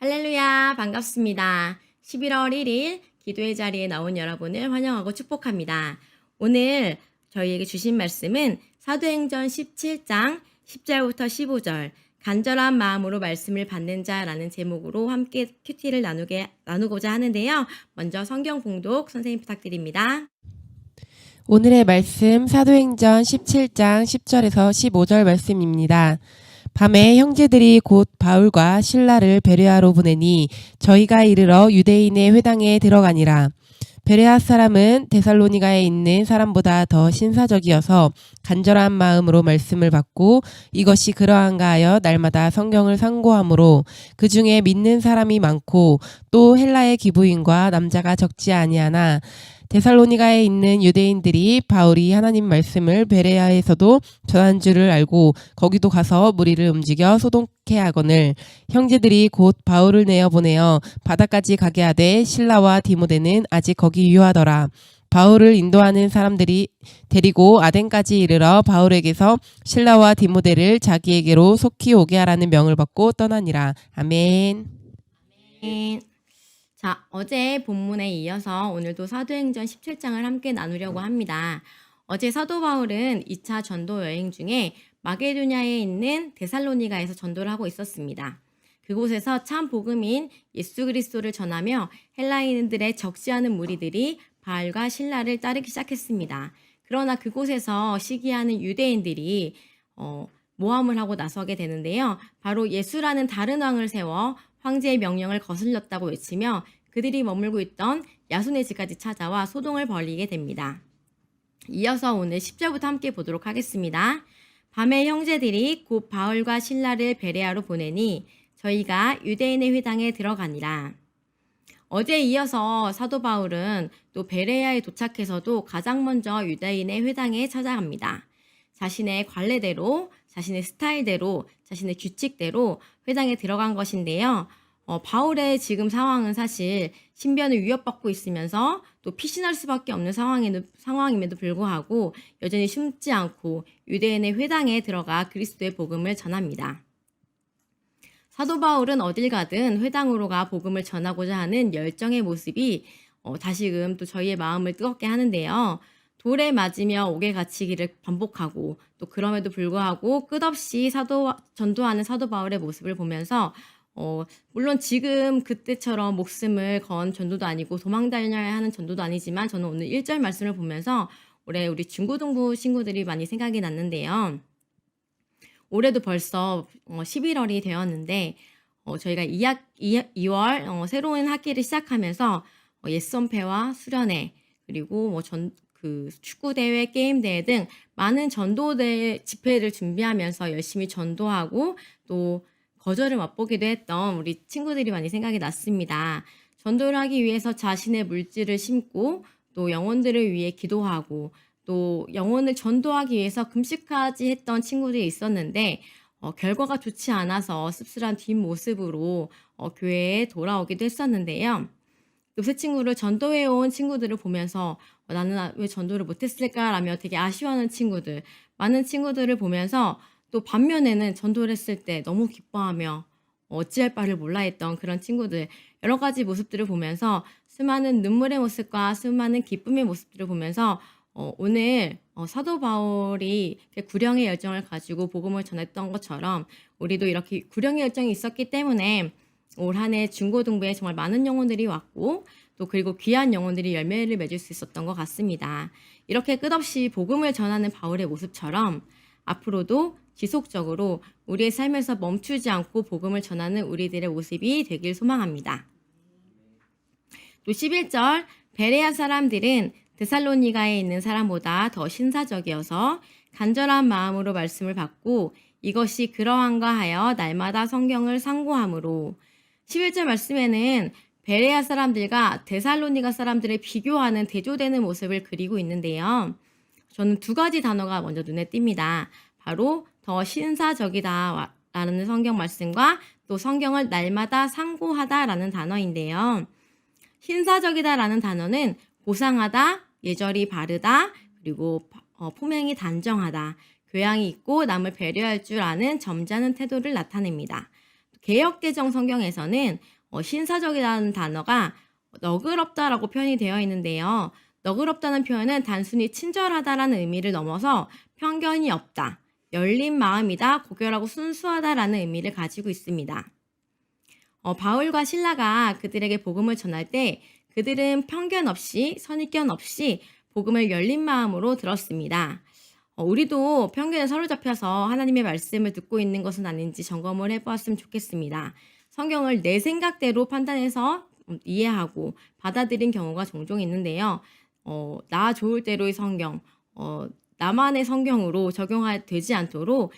할렐루야, 반갑습니다. 11월 1일 기도의 자리에 나온 여러분을 환영하고 축복합니다. 오늘 저희에게 주신 말씀은 사도행전 17장 10절부터 15절 간절한 마음으로 말씀을 받는 자라는 제목으로 함께 큐티를 나누고자 하는데요. 먼저 성경 봉독 선생님 부탁드립니다. 오늘의 말씀 사도행전 17장 10절에서 15절 말씀입니다. 밤에 형제들이 곧 바울과 실라를 베레아로 보내니 저희가 이르러 유대인의 회당에 들어가니라. 베레아 사람은 데살로니가에 있는 사람보다 더 신사적이어서 간절한 마음으로 말씀을 받고 이것이 그러한가 하여 날마다 성경을 상고하므로 그 중에 믿는 사람이 많고 또 헬라의 기부인과 남자가 적지 아니하나 데살로니가에 있는 유대인들이 바울이 하나님 말씀을 베레아에서도 전한 줄을 알고 거기도 가서 무리를 움직여 소독케 하거늘 형제들이 곧 바울을 내어 보내어 바다까지 가게 하되 실라와 디모데는 아직 거기 유하더라. 바울을 인도하는 사람들이 데리고 아덴까지 이르러 바울에게서 실라와 디모데를 자기에게로 속히 오게 하라는 명을 받고 떠나니라. 아멘. 자, 어제 본문에 이어서 오늘도 사도행전 17장을 함께 나누려고 합니다. 어제 사도 바울은 2차 전도 여행 중에 마게도냐에 있는 데살로니가에서 전도를 하고 있었습니다. 그곳에서 참 복음인 예수 그리스도를 전하며 헬라인들의 적지 않은 무리들이 바울과 실라를 따르기 시작했습니다. 그러나 그곳에서 시기하는 유대인들이 모함을 하고 나서게 되는데요. 바로 예수라는 다른 왕을 세워 황제의 명령을 거슬렸다고 외치며 그들이 머물고 있던 야손의 집까지 찾아와 소동을 벌이게 됩니다. 이어서 오늘 10절부터 함께 보도록 하겠습니다. 밤에 형제들이 곧 바울과 실라를 베레아로 보내니 저희가 유대인의 회당에 들어가니라. 어제에 이어서 사도 바울은 또 베레아에 도착해서도 가장 먼저 유대인의 회당에 찾아갑니다. 자신의 관례대로, 자신의 스타일대로, 자신의 규칙대로 회당에 들어간 것인데요. 바울의 지금 상황은 사실 신변을 위협받고 있으면서 또 피신할 수밖에 없는 상황임에도 불구하고 여전히 숨지 않고 유대인의 회당에 들어가 그리스도의 복음을 전합니다. 사도 바울은 어딜 가든 회당으로 가 복음을 전하고자 하는 열정의 모습이 다시금 또 저희의 마음을 뜨겁게 하는데요. 돌에 맞으며 옥에 갇히기를 반복하고 또 그럼에도 불구하고 끝없이 전도하는 사도 바울의 모습을 보면서 물론 지금 그때처럼 목숨을 건 전도도 아니고 도망 다녀야 하는 전도도 아니지만 저는 오늘 1절 말씀을 보면서 올해 우리 중고등부 친구들이 많이 생각이 났는데요. 올해도 벌써 11월이 되었는데 저희가 2월 새로운 학기를 시작하면서 예선패와 수련회 그리고 축구대회, 게임대회 등 많은 전도대 집회를 준비하면서 열심히 전도하고 또 거절을 맛보기도 했던 우리 친구들이 많이 생각이 났습니다. 전도를 하기 위해서 자신의 물질을 심고 또 영혼들을 위해 기도하고 또 영혼을 전도하기 위해서 금식까지 했던 친구들이 있었는데 결과가 좋지 않아서 씁쓸한 뒷모습으로 교회에 돌아오기도 했었는데요. 요새 친구를 전도해온 친구들을 보면서 나는 왜 전도를 못했을까라며 되게 아쉬워하는 친구들, 많은 친구들을 보면서 또 반면에는 전도를 했을 때 너무 기뻐하며 어찌할 바를 몰라 했던 그런 친구들, 여러 가지 모습들을 보면서 수많은 눈물의 모습과 수많은 기쁨의 모습들을 보면서 오늘 사도 바울이 구령의 열정을 가지고 복음을 전했던 것처럼 우리도 이렇게 구령의 열정이 있었기 때문에 올 한 해 중고등부에 정말 많은 영혼들이 왔고 또 그리고 귀한 영혼들이 열매를 맺을 수 있었던 것 같습니다. 이렇게 끝없이 복음을 전하는 바울의 모습처럼 앞으로도 지속적으로 우리의 삶에서 멈추지 않고 복음을 전하는 우리들의 모습이 되길 소망합니다. 또 11절 베레아 사람들은 데살로니가에 있는 사람보다 더 신사적이어서 간절한 마음으로 말씀을 받고 이것이 그러한가 하여 날마다 성경을 상고하므로 11절 말씀에는 베레아 사람들과 데살로니가 사람들을 비교하는 대조되는 모습을 그리고 있는데요. 저는 두 가지 단어가 먼저 눈에 띕니다. 바로 더 신사적이다 라는 성경 말씀과 또 성경을 날마다 상고하다 라는 단어인데요. 신사적이다 라는 단어는 고상하다, 예절이 바르다, 그리고 품행이 단정하다, 교양이 있고 남을 배려할 줄 아는 점잖은 태도를 나타냅니다. 개역개정 성경에서는 신사적이라는 단어가 너그럽다라고 표현이 되어 있는데요. 너그럽다는 표현은 단순히 친절하다라는 의미를 넘어서 편견이 없다, 열린 마음이다, 고결하고 순수하다라는 의미를 가지고 있습니다. 바울과 실라가 그들에게 복음을 전할 때 그들은 편견 없이 선입견 없이 복음을 열린 마음으로 들었습니다. 우리도 편견에 사로잡혀서 하나님의 말씀을 듣고 있는 것은 아닌지 점검을 해보았으면 좋겠습니다. 성경을 내 생각대로 판단해서 이해하고 받아들인 경우가 종종 있는데요. 나 좋을 대로의 성경, 나만의 성경으로 적용되지 않도록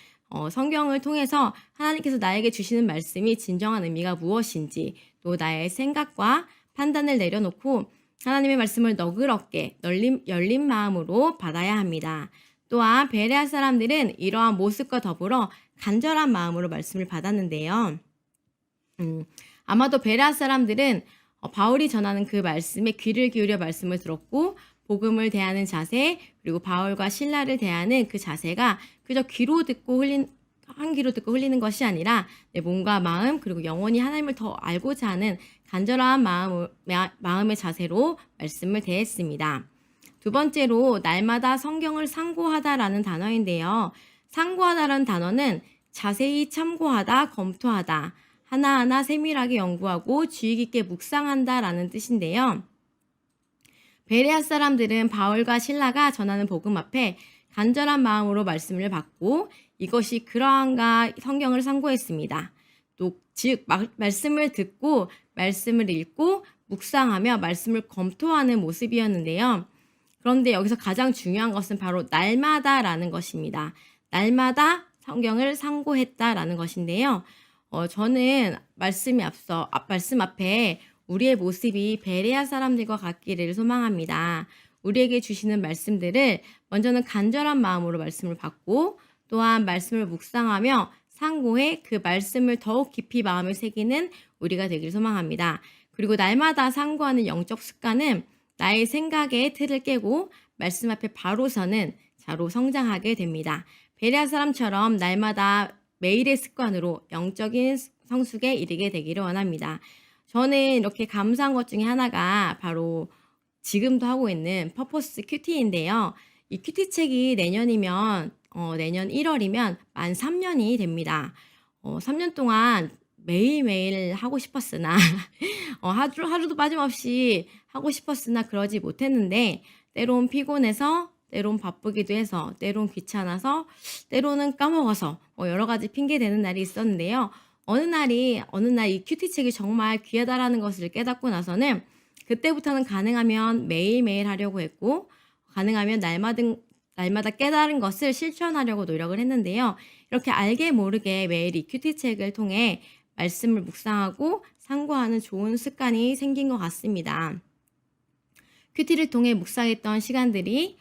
성경을 통해서 하나님께서 나에게 주시는 말씀이 진정한 의미가 무엇인지, 또 나의 생각과 판단을 내려놓고 하나님의 말씀을 너그럽게 열린 마음으로 받아야 합니다. 또한 베레아 사람들은 이러한 모습과 더불어 간절한 마음으로 말씀을 받았는데요. 아마도 베레아 사람들은 바울이 전하는 그 말씀에 귀를 기울여 말씀을 들었고, 복음을 대하는 자세, 그리고 바울과 실라를 대하는 그 자세가 그저 한 귀로 듣고 흘리는 것이 아니라 내 몸과 마음, 그리고 영원히 하나님을 더 알고자 하는 간절한 마음의 자세로 말씀을 대했습니다. 두 번째로 날마다 성경을 상고하다라는 단어인데요. 상고하다라는 단어는 자세히 참고하다, 검토하다, 하나하나 세밀하게 연구하고 주의 깊게 묵상한다라는 뜻인데요. 베레아 사람들은 바울과 실라가 전하는 복음 앞에 간절한 마음으로 말씀을 받고 이것이 그러한가 성경을 상고했습니다. 또 즉 말씀을 듣고 말씀을 읽고 묵상하며 말씀을 검토하는 모습이었는데요. 그런데 여기서 가장 중요한 것은 바로 날마다라는 것입니다. 날마다 성경을 상고했다라는 것인데요. 저는 말씀 앞에 우리의 모습이 베레아 사람들과 같기를 소망합니다. 우리에게 주시는 말씀들을 먼저는 간절한 마음으로 말씀을 받고, 또한 말씀을 묵상하며 상고해 그 말씀을 더욱 깊이 마음에 새기는 우리가 되길 소망합니다. 그리고 날마다 상고하는 영적 습관은 나의 생각의 틀을 깨고 말씀 앞에 바로 서는 자로 성장하게 됩니다. 베레아 사람처럼 날마다 매일의 습관으로 영적인 성숙에 이르게 되기를 원합니다. 저는 이렇게 감사한 것 중에 하나가 바로 지금도 하고 있는 퍼포스 큐티인데요. 이 큐티 책이 내년 1월이면 만 3년이 됩니다. 3년 동안 매일매일 하고 싶었으나 하루도 빠짐없이 하고 싶었으나 그러지 못했는데, 때론 피곤해서, 때론 바쁘기도 해서, 때론 귀찮아서, 때로는 까먹어서 여러 가지 핑계 대는 날이 있었는데요. 어느 날 이 큐티 책이 정말 귀하다라는 것을 깨닫고 나서는 그때부터는 가능하면 매일매일 하려고 했고, 가능하면 날마다 깨달은 것을 실천하려고 노력을 했는데요. 이렇게 알게 모르게 매일 이 큐티 책을 통해 말씀을 묵상하고 상고하는 좋은 습관이 생긴 것 같습니다. 큐티를 통해 묵상했던 시간들이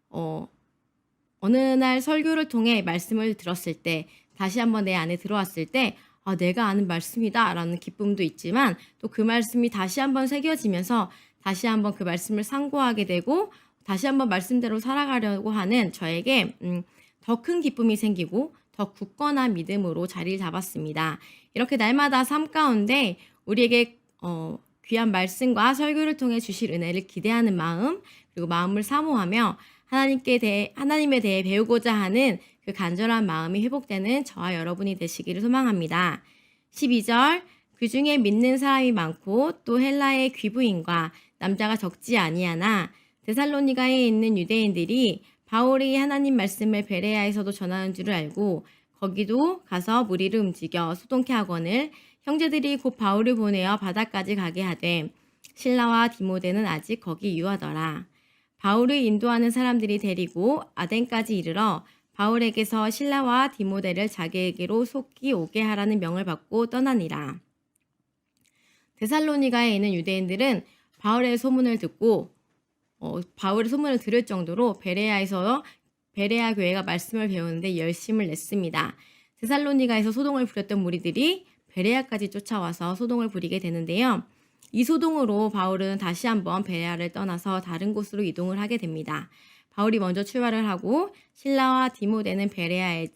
어느 날 설교를 통해 말씀을 들었을 때, 다시 한번 내 안에 들어왔을 때 내가 아는 말씀이다 라는 기쁨도 있지만, 또 그 말씀이 다시 한번 새겨지면서 다시 한번 그 말씀을 상고하게 되고 다시 한번 말씀대로 살아가려고 하는 저에게 더 큰 기쁨이 생기고 더 굳건한 믿음으로 자리를 잡았습니다. 이렇게 날마다 삶 가운데 우리에게 귀한 말씀과 설교를 통해 주실 은혜를 기대하는 마음, 그리고 마음을 사모하며 하나님에 대해 배우고자 하는 그 간절한 마음이 회복되는 저와 여러분이 되시기를 소망합니다. 12절, 그 중에 믿는 사람이 많고 또 헬라의 귀부인과 남자가 적지 아니하나 데살로니가에 있는 유대인들이 바울이 하나님 말씀을 베레아에서도 전하는 줄을 알고 거기도 가서 무리를 움직여 소동케 하거늘 형제들이 곧 바울을 보내어 바다까지 가게 하되 실라와 디모데는 아직 거기 유하더라. 바울을 인도하는 사람들이 데리고 아덴까지 이르러 바울에게서 실라와 디모데를 자기에게로 속히 오게 하라는 명을 받고 떠나니라. 데살로니가에 있는 유대인들은 바울의 소문을 듣고 바울의 소문을 들을 정도로 베레아 교회가 말씀을 배우는데 열심을 냈습니다. 데살로니가에서 소동을 부렸던 무리들이 베레아까지 쫓아와서 소동을 부리게 되는데요. 이 소동으로 바울은 다시 한번 베레아를 떠나서 다른 곳으로 이동을 하게 됩니다. 바울이 먼저 출발을 하고 실라와 디모데는 베레아에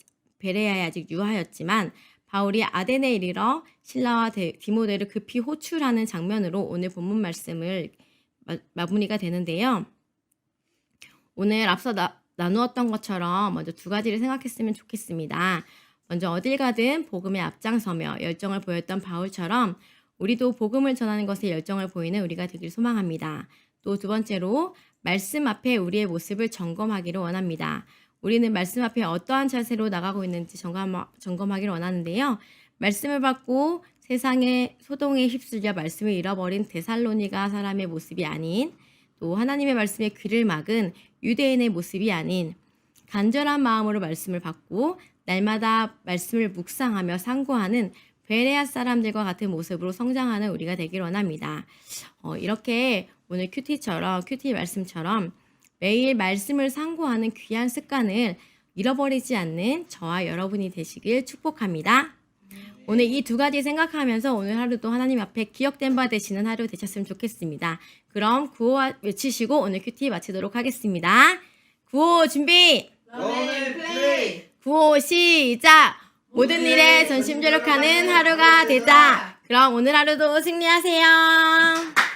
아직 유하였지만 바울이 아덴에 이르러 실라와 디모데를 급히 호출하는 장면으로 오늘 본문 말씀을 마무리가 되는데요. 오늘 앞서 나누었던 것처럼 먼저 두 가지를 생각했으면 좋겠습니다. 먼저 어딜 가든 복음에 앞장서며 열정을 보였던 바울처럼 우리도 복음을 전하는 것에 열정을 보이는 우리가 되길 소망합니다. 또 두 번째로 말씀 앞에 우리의 모습을 점검하기를 원합니다. 우리는 말씀 앞에 어떠한 자세로 나가고 있는지 점검하기를 원하는데요. 말씀을 받고 세상의 소동에 휩쓸려 말씀을 잃어버린 데살로니가 사람의 모습이 아닌, 또 하나님의 말씀에 귀를 막은 유대인의 모습이 아닌, 간절한 마음으로 말씀을 받고 날마다 말씀을 묵상하며 상고하는 베레아 사람들과 같은 모습으로 성장하는 우리가 되길 원합니다. 이렇게 오늘 큐티 말씀처럼 매일 말씀을 상고하는 귀한 습관을 잃어버리지 않는 저와 여러분이 되시길 축복합니다. 오늘 이 두 가지 생각하면서 오늘 하루도 하나님 앞에 기억된 바 되시는 하루 되셨으면 좋겠습니다. 그럼 구호 외치시고 오늘 큐티 마치도록 하겠습니다. 구호 준비! 구호 시작! 모든 일에 전심전력하는 하루가 되자. 그럼 오늘 하루도 승리하세요.